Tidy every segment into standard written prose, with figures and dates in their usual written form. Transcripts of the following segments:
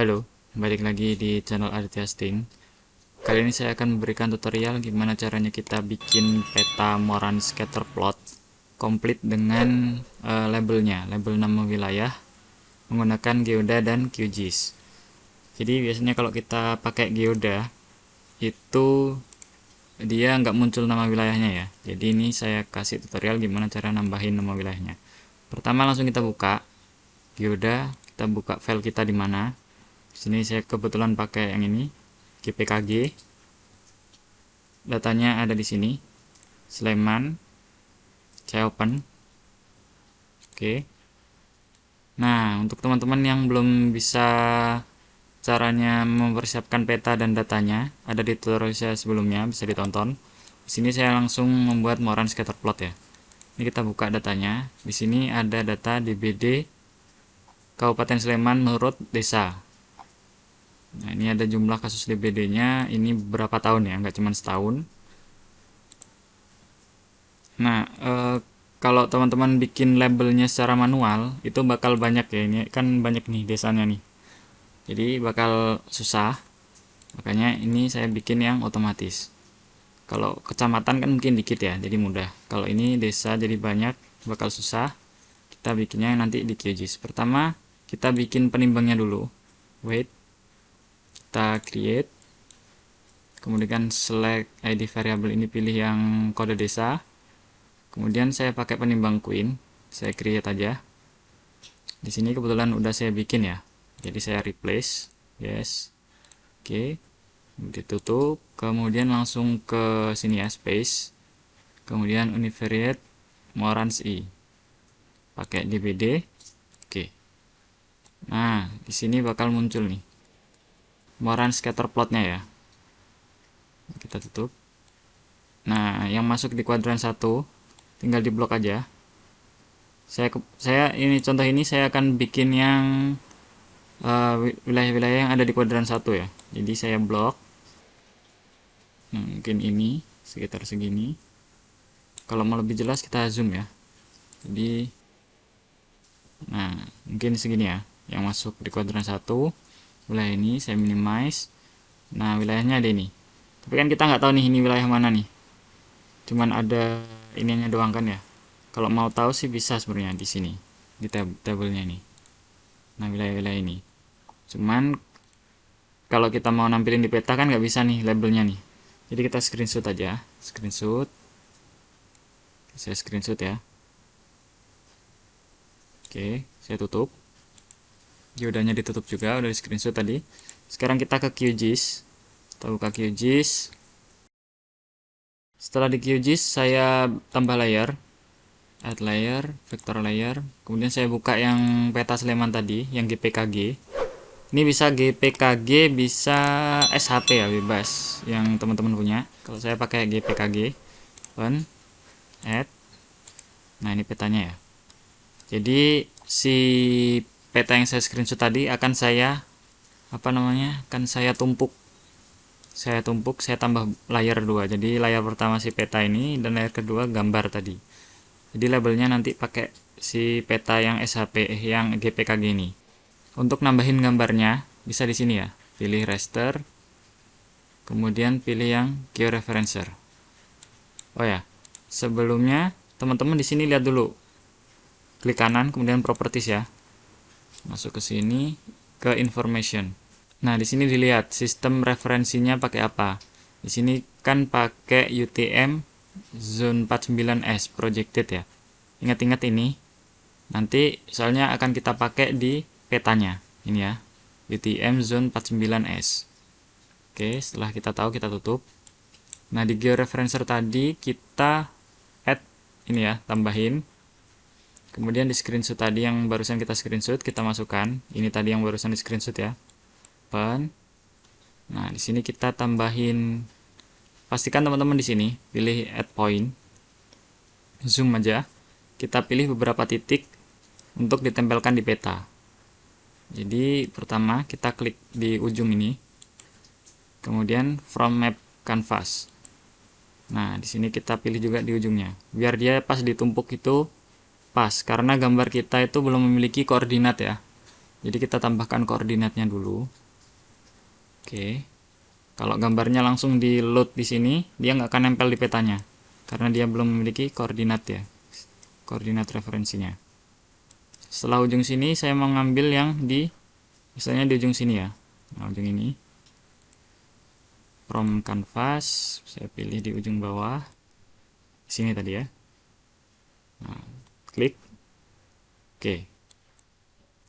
Halo, balik lagi di channel Aditya. Kali ini saya akan memberikan tutorial gimana caranya kita bikin peta Moran scatter plot komplit dengan label nama wilayah menggunakan Geoda dan QGIS. Jadi biasanya kalau kita pakai Geoda itu dia nggak muncul nama wilayahnya ya. Jadi ini saya kasih tutorial gimana cara nambahin nama wilayahnya. Pertama langsung kita buka Geoda, kita buka file kita di mana. Sini saya kebetulan pakai yang ini, GPKG. Datanya ada di sini, Sleman. Saya open. Oke. Nah, untuk teman-teman yang belum bisa caranya mempersiapkan peta dan datanya, ada di tutorial saya sebelumnya, bisa ditonton. Di sini saya langsung membuat Moran scatter plot ya. Ini kita buka datanya. Di sini ada data DBD Kabupaten Sleman menurut desa. Nah, ini ada jumlah kasus DBD-nya, ini berapa tahun ya, nggak cuma setahun. Nah, kalau teman-teman bikin labelnya secara manual, itu bakal banyak ya, ini kan banyak nih desanya nih. Jadi bakal susah, makanya ini saya bikin yang otomatis. Kalau kecamatan kan mungkin dikit ya, jadi mudah. Kalau ini desa jadi banyak, bakal susah. Kita bikinnya nanti di QGIS. Pertama, kita bikin penimbangnya dulu. Wait. Kita create, kemudian select ID variable ini, pilih yang kode desa, kemudian saya pakai penimbang Queen, saya create aja. Di sini kebetulan udah saya bikin ya, jadi saya replace, yes, oke, ditutup, kemudian langsung ke sini ya, space, kemudian univariate Morans I, pakai DBD, oke. Nah, di sini bakal muncul nih Moran scatter plotnya ya. Kita tutup. Nah, yang masuk di kuadran 1 tinggal di blok aja. Saya ini contoh ini saya akan bikin yang wilayah-wilayah yang ada di kuadran 1 ya. Jadi saya blok. Nah, mungkin ini sekitar segini. Kalau mau lebih jelas kita zoom ya. Jadi nah, mungkin segini ya yang masuk di kuadran 1. Wilayah ini saya minimize. Nah, wilayahnya ada ini. Tapi kan kita nggak tahu nih ini wilayah mana nih. Cuman ada ininya doang kan ya. Kalau mau tahu sih bisa sebenarnya di sini, di tabelnya ini. Nah, wilayah-wilayah ini. Cuman kalau kita mau nampilin di peta kan nggak bisa nih labelnya nih. Jadi kita screenshot aja, screenshot. Saya screenshot ya. Oke, saya tutup. Geodanya ditutup juga, udah di screenshot tadi. Sekarang kita ke QGIS. Kita buka QGIS. Setelah di QGIS saya tambah layer, add layer, vector layer. Kemudian saya buka yang peta Sleman tadi, yang GPKG. Ini bisa GPKG, bisa SHP ya, bebas yang teman-teman punya. Kalau saya pakai GPKG, open, add. Nah, ini petanya ya. Jadi si peta yang saya screenshot tadi akan saya akan saya tumpuk, saya tambah layer 2. Jadi layer pertama si peta ini dan layer kedua gambar tadi. Jadi labelnya nanti pakai si peta yang SHP yang GPKG ini. Untuk nambahin gambarnya bisa di sini ya, pilih raster, kemudian pilih yang georeferencer. Oh ya, sebelumnya teman-teman di sini lihat dulu, klik kanan kemudian properties ya, masuk ke sini ke information. Nah, di sini dilihat sistem referensinya pakai apa. Di sini kan pakai UTM Zone 49S projected ya. Ingat-ingat ini. Nanti soalnya akan kita pakai di petanya. Ini ya. UTM Zone 49S. Oke, setelah kita tahu kita tutup. Nah, di georeferencer tadi kita add ini ya, tambahin. Kemudian di screenshot tadi yang barusan kita screenshot, kita masukkan. Ini tadi yang barusan di screenshot ya. Open. Nah, di sini kita tambahin. Pastikan teman-teman di sini pilih add point. Zoom aja. Kita pilih beberapa titik untuk ditempelkan di peta. Jadi, pertama kita klik di ujung ini. Kemudian from map canvas. Nah, di sini kita pilih juga di ujungnya. Biar dia pas ditumpuk itu pas, karena gambar kita itu belum memiliki koordinat ya. Jadi kita tambahkan koordinatnya dulu. Oke. Kalau gambarnya langsung di load di sini, dia nggak akan nempel di petanya karena dia belum memiliki koordinat ya, koordinat referensinya. Setelah ujung sini saya mau ngambil yang di, misalnya di ujung sini ya. Nah, ujung ini. From canvas, saya pilih di ujung bawah. Di sini tadi ya. Nah, klik. Oke.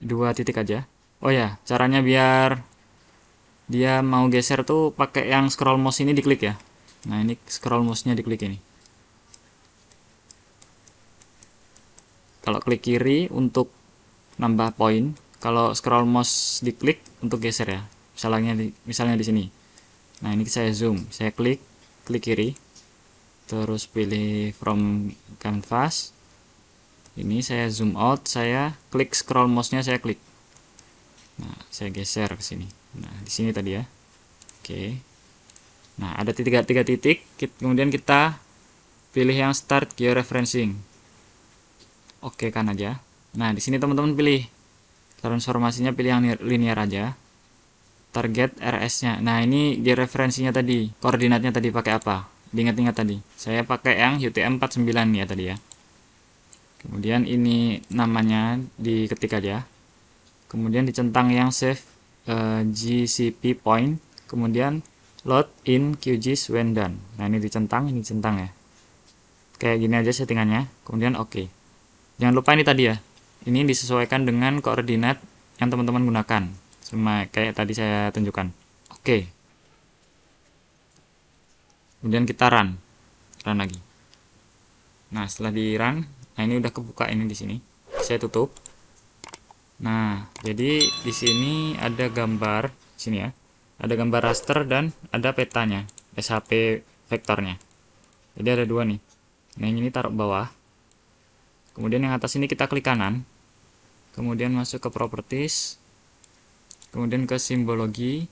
Dua titik aja. Oh ya, caranya biar dia mau geser tuh pakai yang scroll mouse ini diklik ya. Nah, ini scroll mouse-nya diklik ini. Kalau klik kiri untuk nambah poin, kalau scroll mouse diklik untuk geser ya. Misalnya di sini. Nah, ini saya zoom, saya klik kiri, terus pilih from canvas. Ini saya zoom out, saya klik scroll mouse-nya, saya klik. Nah, saya geser ke sini. Nah, di sini tadi ya. Oke. Nah, ada tiga titik, kemudian kita pilih yang start georeferencing. Oke kan aja. Nah, di sini teman-teman pilih transformasinya, pilih yang linear aja. Target RS-nya. Nah, ini georeferensinya tadi, koordinatnya tadi pakai apa? Diingat-ingat tadi. Saya pakai yang UTM-49 ya tadi ya. Kemudian ini namanya diketik aja. Kemudian dicentang yang save GCP point. Kemudian load in QGIS when done. Nah, ini dicentang, ini centang ya. Kayak gini aja settingannya. Kemudian oke. Jangan lupa ini tadi ya. Ini disesuaikan dengan koordinat yang teman-teman gunakan. Sama kayak tadi saya tunjukkan. Oke. Kemudian kita run lagi. Nah, setelah di run, nah ini udah kebuka ini di sini. Saya tutup. Nah, jadi di sini ada gambar sini ya. Ada gambar raster dan ada petanya, SHP vektornya. Jadi ada dua nih. Nah, yang ini taruh bawah. Kemudian yang atas ini kita klik kanan. Kemudian masuk ke properties. Kemudian ke simbologi.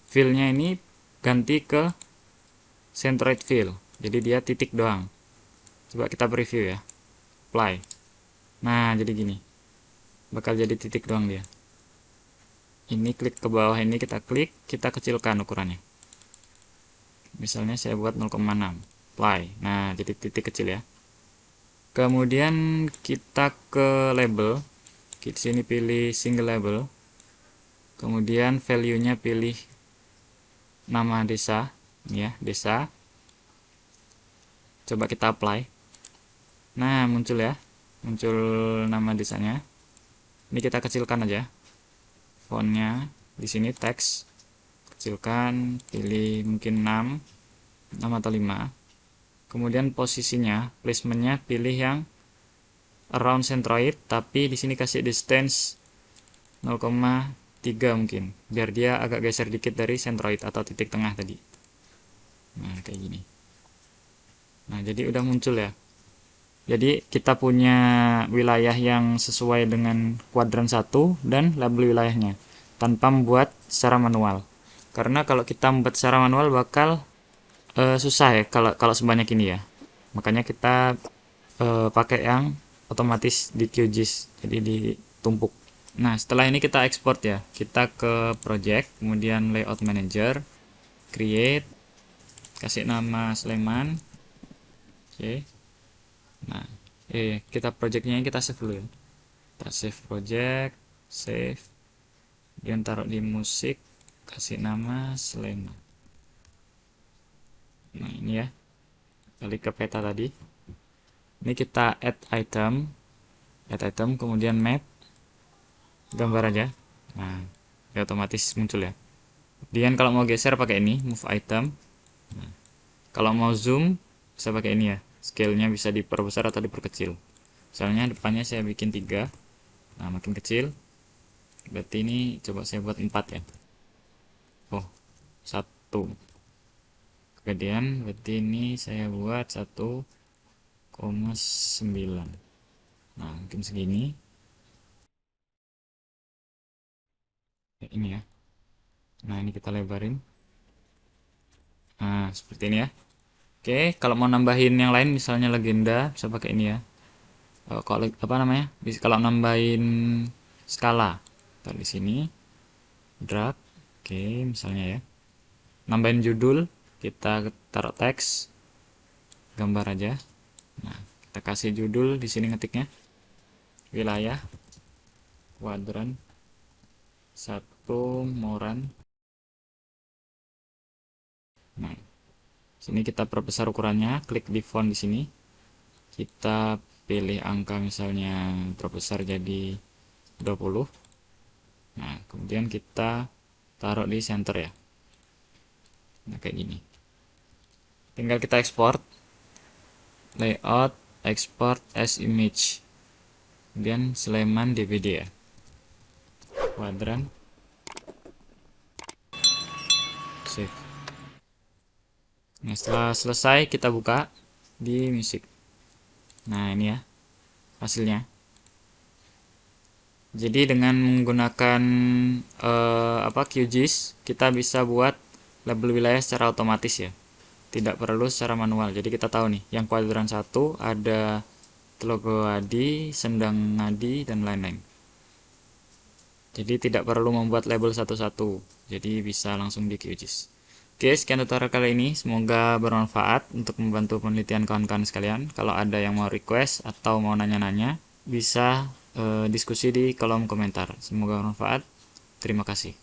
Fill-nya ini ganti ke centroid fill. Jadi dia titik doang. Coba kita preview ya. Apply. Nah, jadi gini. Bakal jadi titik doang dia. Ini klik ke bawah ini, kita klik, kita kecilkan ukurannya. Misalnya saya buat 0,6. Apply. Nah, jadi titik kecil ya. Kemudian kita ke label. Di sini pilih single label. Kemudian value-nya pilih nama desa, ya, desa. Coba kita apply. Nah, muncul ya. Muncul nama desanya. Ini kita kecilkan aja. Fontnya di sini teks. Kecilkan, pilih mungkin 6 atau 5. Kemudian posisinya, placementnya pilih yang around centroid, tapi di sini kasih distance 0,3 mungkin, biar dia agak geser dikit dari centroid atau titik tengah tadi. Nah, kayak gini. Nah, jadi udah muncul ya. Jadi kita punya wilayah yang sesuai dengan kuadran 1 dan label wilayahnya tanpa membuat secara manual. Karena kalau kita membuat secara manual bakal susah ya kalau sebanyak ini ya. Makanya kita pakai yang otomatis di QGIS, jadi ditumpuk. Nah, setelah ini kita export ya. Kita ke project, kemudian layout manager, create, kasih nama Sleman. Oke. Nah, kita projectnya kita save dulu ya. Kita save project, save, kemudian taruh di musik, kasih nama Sleman. Nah, ini ya, balik ke peta tadi. Ini kita add item, kemudian map, gambar aja. Nah, ya otomatis muncul ya. Kemudian kalau mau geser pakai ini, move item. Nah, kalau mau zoom, bisa pakai ini ya. Scale-nya bisa diperbesar atau diperkecil. Misalnya depannya saya bikin 3. Nah, makin kecil. Berarti ini coba saya buat 4 ya. Oh, 1. Kemudian berarti ini saya buat 1,9. Nah, mungkin segini. Ya, ini ya. Nah, ini kita lebarin. Nah, seperti ini ya. Oke, kalau mau nambahin yang lain misalnya legenda, bisa pakai ini ya. Kalau apa namanya? Kalau nambahin skala, taruh di sini, drag, oke, misalnya ya. Nambahin judul, kita taruh teks, gambar aja. Nah, kita kasih judul di sini ngetiknya, wilayah, kuadran, 1 Moran. Nah, sini kita perbesar ukurannya, klik di font di sini. Kita pilih angka misalnya perbesar jadi 20. Nah, kemudian kita taruh di center ya. Nah, kayak gini. Tinggal kita ekspor. Layout, export as image. Kemudian Sleman DPD ya. Kuadran. Save. Nah, setelah selesai kita buka di Music. Nah, ini ya hasilnya. Jadi dengan menggunakan QGIS kita bisa buat label wilayah secara otomatis ya. Tidak perlu secara manual. Jadi kita tahu nih, yang kuadran 1 ada Telogo Adi, Sendang Ngadi, dan lain-lain. Jadi tidak perlu membuat label satu-satu. Jadi bisa langsung di QGIS. Oke, sekian tutorial kali ini. Semoga bermanfaat untuk membantu penelitian kawan-kawan sekalian. Kalau ada yang mau request atau mau nanya-nanya, bisa diskusi di kolom komentar. Semoga bermanfaat. Terima kasih.